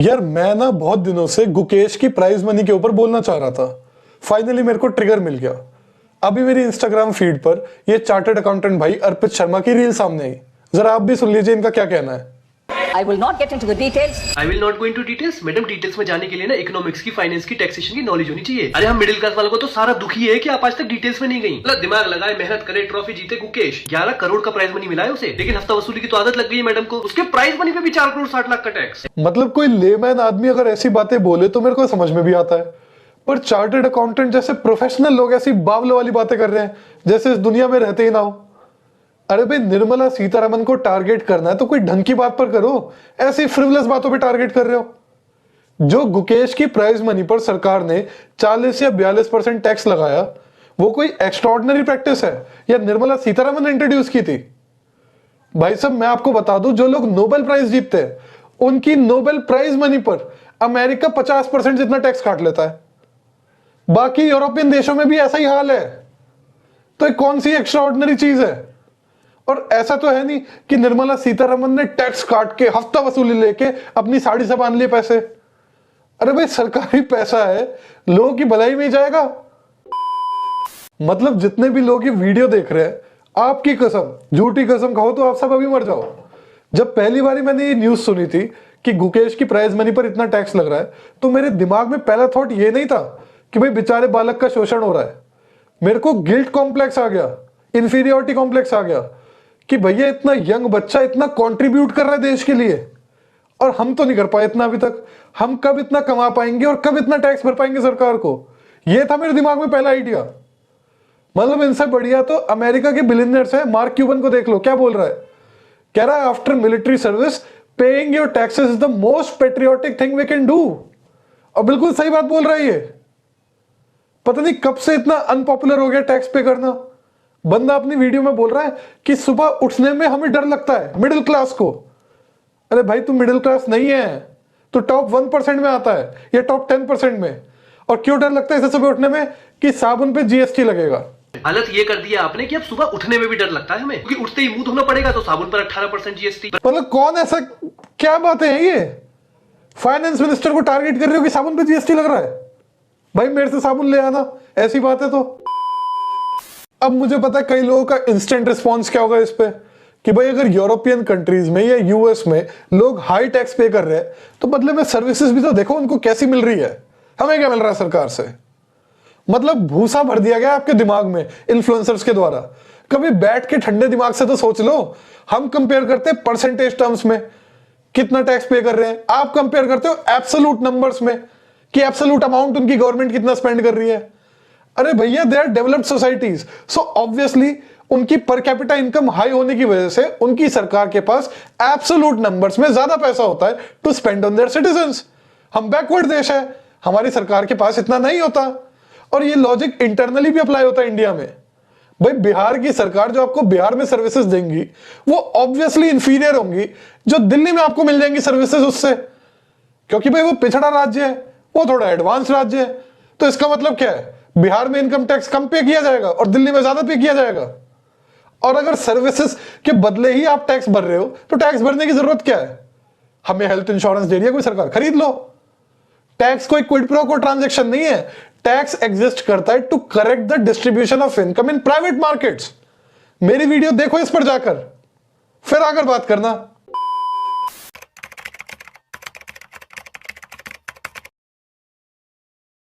यार मैं ना बहुत दिनों से गुकेश की प्राइज मनी के ऊपर बोलना चाह रहा था। फाइनली मेरे को ट्रिगर मिल गया। अभी मेरी इंस्टाग्राम फीड पर ये चार्टर्ड अकाउंटेंट भाई अर्पित शर्मा की रील सामने आई। जरा आप भी सुन लीजिए इनका क्या कहना है। I will not get into the details. I will not go into details. Madam details में जाने के लिए ना इकोनॉमिक्स की, फाइनेंस की, टैक्सेशन की नॉलेज होनी चाहिए। अरे हम मिडिल क्लास वालों को तो सारा दुख ही है कि आप आज तक डिटेल्स में नहीं गई। मतलब दिमाग लगाए, मेहनत करे, ट्रॉफी जीते गुकेश। 11 करोड़ का प्राइज मनी मिला है उसे, लेकिन हफ्ता वसूली की तो आदत लग गई है मैडम को। उसके प्राइज मनी पे भी 4 करोड़ 60 लाख का टैक्स। मतलब कोई लेमैन आदमी अगर ऐसी बातें बोले तो मेरे को समझ में भी आता है, पर चार्टर्ड अकाउंटेंट जैसे प्रोफेशनल लोग ऐसी बावलों वाली बातें कर रहे हैं जैसे इस दुनिया में रहते ही ना हो। अरे भाई, निर्मला सीतारमन को टारगेट करना है तो कोई ढंग की बात पर करो, ऐसी फ्रिवलेस बातों पे टारगेट कर रहे हो। जो गुकेश की प्राइज मनी पर सरकार ने 40 या 42% टैक्स लगाया, वो कोई एक्स्ट्राऑर्डिनरी प्रैक्टिस है या निर्मला सीतारमन ने इंट्रोड्यूस की थी? भाई साहब, मैं आपको बता दूं, जो लोग नोबेल प्राइज जीतते हैं उनकी नोबेल प्राइज मनी पर अमेरिका 50% जितना टैक्स काट लेता है। बाकी यूरोपियन देशों में भी ऐसा ही हाल है। तो ये कौन सी एक्स्ट्राऑर्डिनरी चीज है? और ऐसा तो है नहीं कि निर्मला सीतारमन ने टैक्स काट के हफ्ता वसूली लेके अपनी साड़ी से बांध लिए पैसे। अरे भाई, सरकारी पैसा है, लोगों की भलाई में ही जाएगा। मतलब जितने भी लोग ये वीडियो देख रहे हैं, आपकी कसम, झूठी कसम खाओ तो आप सब अभी मर जाओ। जब पहली बारी मैंने ये न्यूज सुनी थी कि गुकेश की प्राइज मनी पर इतना टैक्स लग रहा है, तो मेरे दिमाग में पहला थॉट ये नहीं था कि भाई बेचारे बालक का शोषण हो रहा है। मेरे को गिल्ट कॉम्प्लेक्स आ गया, इंफीरियोरिटी कॉम्प्लेक्स आ गया कि भैया इतना यंग बच्चा इतना कंट्रीब्यूट कर रहा है देश के लिए और हम तो नहीं कर पाए इतना अभी तक। हम कब इतना कमा पाएंगे और कब इतना टैक्स भर पाएंगे सरकार को? ये था मेरे दिमाग में पहला आइडिया। मतलब इनसे बढ़िया तो अमेरिका के बिलियनियर्स है। मार्क क्यूबन को देख लो, क्या बोल रहा है? कह रहा है after military service paying your taxes is the most patriotic thing we can do. और बिल्कुल सही बात बोल रहा है ये। पता नहीं कब से इतना अनपॉपुलर हो गया टैक्स पे करना। बंदा अपनी वीडियो में बोल रहा है कि सुबह उठने में हमें डर लगता है, मिडिल क्लास को। अरे भाई, तू मिडिल क्लास नहीं है, तो टॉप 1% में आता है या टॉप 10% में। और क्यों डर लगता है इसे सुबह उठने में? कि साबुन पे जीएसटी लगेगा। हालत ये कर दिया आपने कि अब सुबह उठने में भी डर लगता है हमें, क्योंकि उठते ही मुंह धोना पड़ेगा तो साबुन पर 18% जीएसटी। मतलब कौन ऐसा, क्या बातें हैं ये? फाइनेंस मिनिस्टर को टारगेट कर रहे हो कि साबुन पे जीएसटी लग रहा है? भाई मेरे से साबुन ले आना, ऐसी बात है तो। अब मुझे पता है कई लोगों का इंस्टेंट रिस्पॉन्स क्या होगा इस पे कि भाई अगर यूरोपियन कंट्रीज में या यूएस में लोग हाई टैक्स पे कर रहे हैं तो बदले में सर्विसेज भी तो देखो उनको कैसी मिल रही है। हमें क्या मिल रहा है सरकार से? मतलब भूसा भर दिया गया आपके दिमाग में इन्फ्लुएंसर्स के द्वारा। कभी बैठ के ठंडे दिमाग से तो सोच लो। हम कंपेयर करते हैं परसेंटेज टर्म्स में कितना टैक्स पे कर रहे हैं, आप कंपेयर करते हो एब्सोल्यूट नंबर्स में कि एब्सोल्यूट अमाउंट उनकी गवर्नमेंट कितना स्पेंड कर रही है। अरे भैया, they are developed societies, so obviously उनकी पर कैपिटा इनकम हाई होने की वजह से उनकी सरकार के पास एब्सोल्यूट नंबर्स में ज्यादा पैसा होता है to spend on their citizens. हम बैकवर्ड देश है, हमारी सरकार के पास इतना नहीं होता। और ये लॉजिक इंटरनली भी अप्लाई होता है इंडिया में। भाई बिहार की सरकार जो आपको बिहार में सर्विसेज देंगी वो ऑब्वियसली इंफीरियर होंगी जो दिल्ली में आपको मिल जाएंगी सर्विसेज उससे, क्योंकि भाई वो पिछड़ा राज्य है, वो थोड़ा एडवांस राज्य है। तो इसका मतलब क्या है? बिहार में इनकम टैक्स कम पे किया जाएगा और दिल्ली में ज्यादा पे किया जाएगा। और अगर सर्विसेज के बदले ही आप टैक्स भर रहे हो तो टैक्स भरने की जरूरत क्या है? हमें हेल्थ इंश्योरेंस दे रही है कोई सरकार, खरीद लो। टैक्स कोई क्विड प्रो को ट्रांजैक्शन नहीं है। टैक्स एग्जिस्ट करता है to correct the distribution of income in private markets. मेरी वीडियो देखो इस पर जाकर, फिर आकर बात करना।